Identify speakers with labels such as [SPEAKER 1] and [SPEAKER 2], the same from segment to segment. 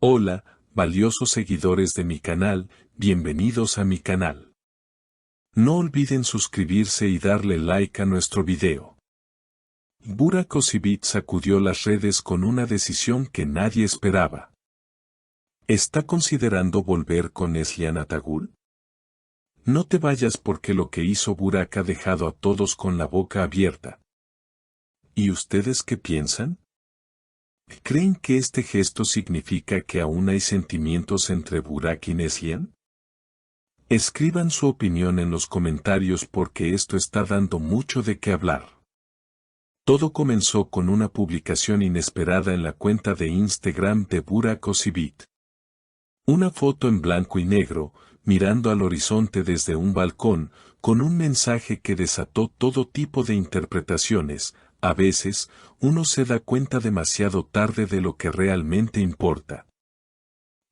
[SPEAKER 1] Hola, valiosos seguidores de mi canal, bienvenidos a mi canal. No olviden suscribirse y darle like a nuestro video. Burak Özçivit sacudió las redes con una decisión que nadie esperaba. ¿Está considerando volver con Neslihan Atagül? No te vayas porque lo que hizo Burak ha dejado a todos con la boca abierta. ¿Y ustedes qué piensan? ¿Creen que este gesto significa que aún hay sentimientos entre Burak y Neslihan? Escriban su opinión en los comentarios porque esto está dando mucho de qué hablar. Todo comenzó con una publicación inesperada en la cuenta de Instagram de Burak Özçivit. Una foto en blanco y negro, mirando al horizonte desde un balcón, con un mensaje que desató todo tipo de interpretaciones. A veces, uno se da cuenta demasiado tarde de lo que realmente importa.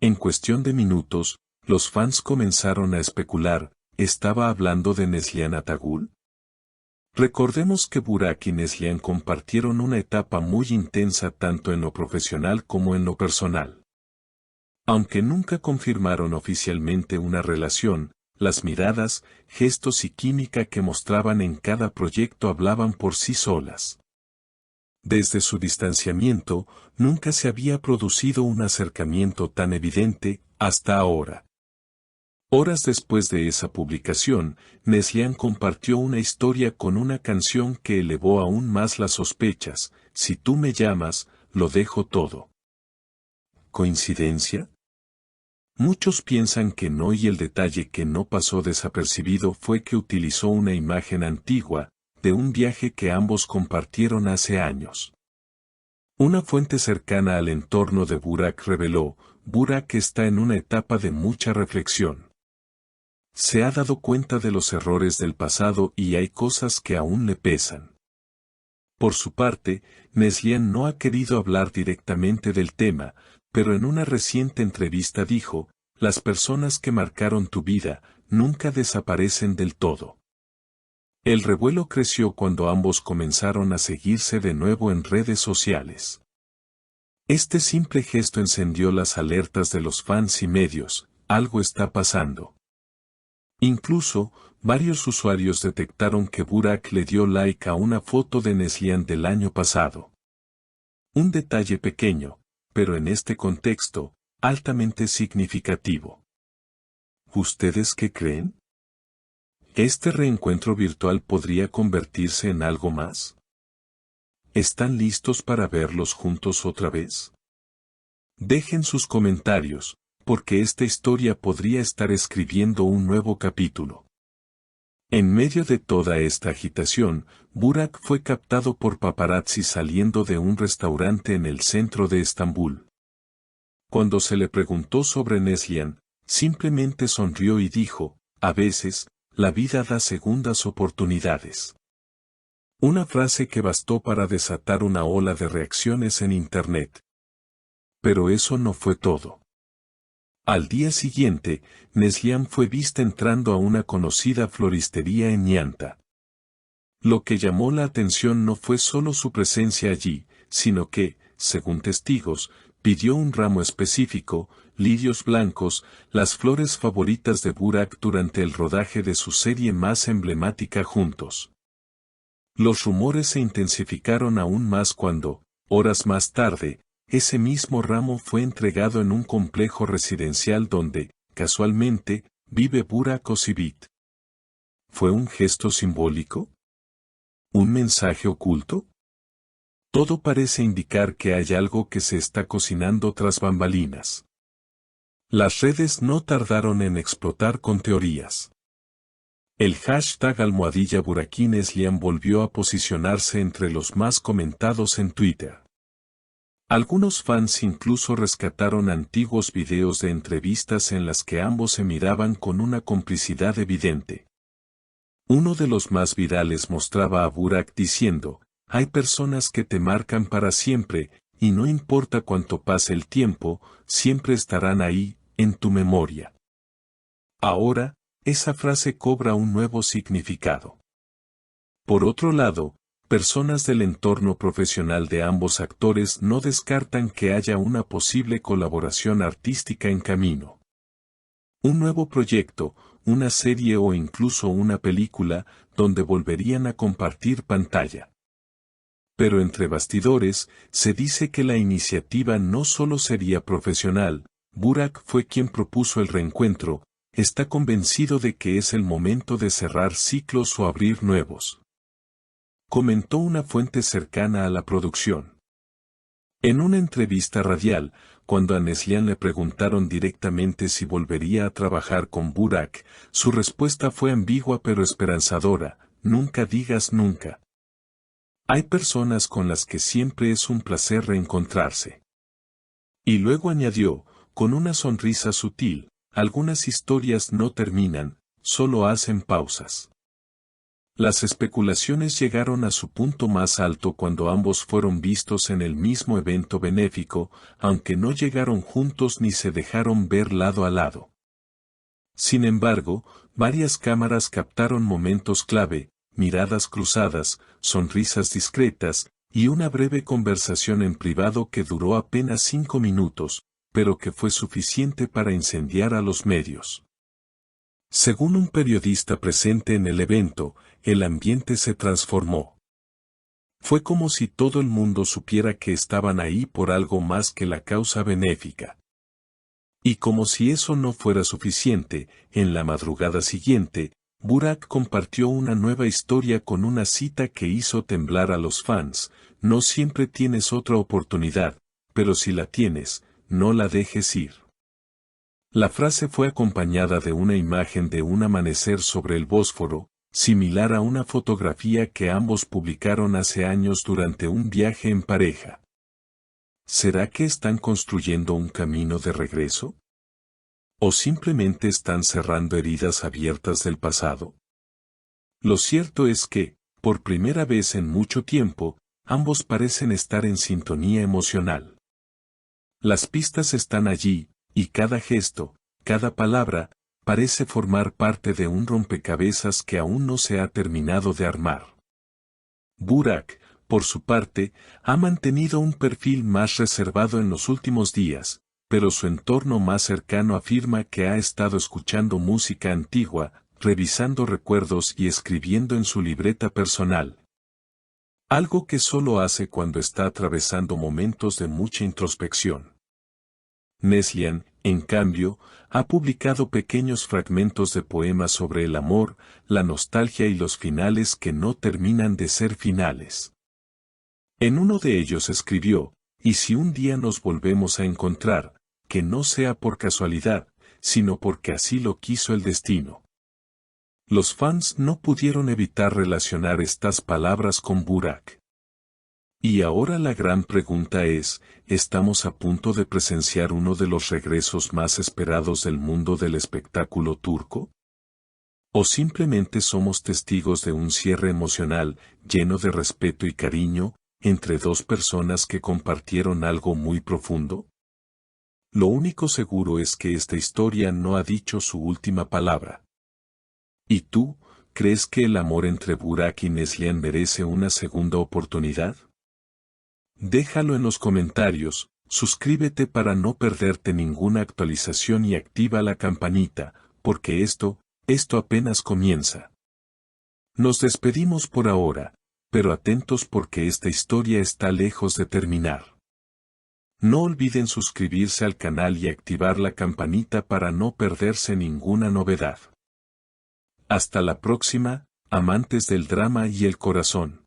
[SPEAKER 1] En cuestión de minutos, los fans comenzaron a especular, ¿estaba hablando de Neslihan Atagül? Recordemos que Burak y Neslihan compartieron una etapa muy intensa tanto en lo profesional como en lo personal. Aunque nunca confirmaron oficialmente una relación, las miradas, gestos y química que mostraban en cada proyecto hablaban por sí solas. Desde su distanciamiento, nunca se había producido un acercamiento tan evidente, hasta ahora. Horas después de esa publicación, Neslihan compartió una historia con una canción que elevó aún más las sospechas: Si tú me llamas, lo dejo todo. ¿Coincidencia? Muchos piensan que no, y el detalle que no pasó desapercibido fue que utilizó una imagen antigua, de un viaje que ambos compartieron hace años. Una fuente cercana al entorno de Burak reveló: Burak está en una etapa de mucha reflexión. Se ha dado cuenta de los errores del pasado y hay cosas que aún le pesan. Por su parte, Neslihan no ha querido hablar directamente del tema, pero en una reciente entrevista dijo: las personas que marcaron tu vida, nunca desaparecen del todo. El revuelo creció cuando ambos comenzaron a seguirse de nuevo en redes sociales. Este simple gesto encendió las alertas de los fans y medios: algo está pasando. Incluso, varios usuarios detectaron que Burak le dio like a una foto de Neslihan del año pasado. Un detalle pequeño, pero en este contexto, altamente significativo. ¿Ustedes qué creen? ¿Este reencuentro virtual podría convertirse en algo más? ¿Están listos para verlos juntos otra vez? Dejen sus comentarios, porque esta historia podría estar escribiendo un nuevo capítulo. En medio de toda esta agitación, Burak fue captado por paparazzi saliendo de un restaurante en el centro de Estambul. Cuando se le preguntó sobre Neslihan, simplemente sonrió y dijo: a veces, la vida da segundas oportunidades. Una frase que bastó para desatar una ola de reacciones en Internet. Pero eso no fue todo. Al día siguiente, Neslihan fue vista entrando a una conocida floristería en Ñanta. Lo que llamó la atención no fue solo su presencia allí, sino que, según testigos, pidió un ramo específico, lirios blancos, las flores favoritas de Burak durante el rodaje de su serie más emblemática juntos. Los rumores se intensificaron aún más cuando, horas más tarde, ese mismo ramo fue entregado en un complejo residencial donde, casualmente, vive Burak Özçivit. ¿Fue un gesto simbólico? ¿Un mensaje oculto? Todo parece indicar que hay algo que se está cocinando tras bambalinas. Las redes no tardaron en explotar con teorías. El hashtag #BurakNeslihan volvió a posicionarse entre los más comentados en Twitter. Algunos fans incluso rescataron antiguos videos de entrevistas en las que ambos se miraban con una complicidad evidente. Uno de los más virales mostraba a Burak diciendo: hay personas que te marcan para siempre, y no importa cuánto pase el tiempo, siempre estarán ahí, en tu memoria. Ahora, esa frase cobra un nuevo significado. Por otro lado, Personas del entorno profesional de ambos actores no descartan que haya una posible colaboración artística en camino. Un nuevo proyecto, una serie o incluso una película, donde volverían a compartir pantalla. Pero entre bastidores, se dice que la iniciativa no solo sería profesional. Burak fue quien propuso el reencuentro, está convencido de que es el momento de cerrar ciclos o abrir nuevos. Comentó una fuente cercana a la producción. En una entrevista radial, cuando a Neslihan le preguntaron directamente si volvería a trabajar con Burak, su respuesta fue ambigua pero esperanzadora: nunca digas nunca. Hay personas con las que siempre es un placer reencontrarse. Y luego añadió, con una sonrisa sutil, algunas historias no terminan, solo hacen pausas. Las especulaciones llegaron a su punto más alto cuando ambos fueron vistos en el mismo evento benéfico, aunque no llegaron juntos ni se dejaron ver lado a lado. Sin embargo, varias cámaras captaron momentos clave, miradas cruzadas, sonrisas discretas, y una breve conversación en privado que duró apenas 5 minutos, pero que fue suficiente para incendiar a los medios. Según un periodista presente en el evento, el ambiente se transformó. Fue como si todo el mundo supiera que estaban ahí por algo más que la causa benéfica. Y como si eso no fuera suficiente, en la madrugada siguiente, Burak compartió una nueva historia con una cita que hizo temblar a los fans: no siempre tienes otra oportunidad, pero si la tienes, no la dejes ir. La frase fue acompañada de una imagen de un amanecer sobre el Bósforo, similar a una fotografía que ambos publicaron hace años durante un viaje en pareja. ¿Será que están construyendo un camino de regreso? ¿O simplemente están cerrando heridas abiertas del pasado? Lo cierto es que, por primera vez en mucho tiempo, ambos parecen estar en sintonía emocional. Las pistas están allí, y cada gesto, cada palabra, parece formar parte de un rompecabezas que aún no se ha terminado de armar. Burak, por su parte, ha mantenido un perfil más reservado en los últimos días, pero su entorno más cercano afirma que ha estado escuchando música antigua, revisando recuerdos y escribiendo en su libreta personal. Algo que solo hace cuando está atravesando momentos de mucha introspección. Neslihan, en cambio, ha publicado pequeños fragmentos de poemas sobre el amor, la nostalgia y los finales que no terminan de ser finales. En uno de ellos escribió: y si un día nos volvemos a encontrar, que no sea por casualidad, sino porque así lo quiso el destino. Los fans no pudieron evitar relacionar estas palabras con Burak. Y ahora la gran pregunta es: ¿estamos a punto de presenciar uno de los regresos más esperados del mundo del espectáculo turco? ¿O simplemente somos testigos de un cierre emocional, lleno de respeto y cariño, entre dos personas que compartieron algo muy profundo? Lo único seguro es que esta historia no ha dicho su última palabra. ¿Y tú, crees que el amor entre Burak y Neslihan merece una segunda oportunidad? Déjalo en los comentarios, suscríbete para no perderte ninguna actualización y activa la campanita, porque esto apenas comienza. Nos despedimos por ahora, pero atentos porque esta historia está lejos de terminar. No olviden suscribirse al canal y activar la campanita para no perderse ninguna novedad. Hasta la próxima, amantes del drama y el corazón.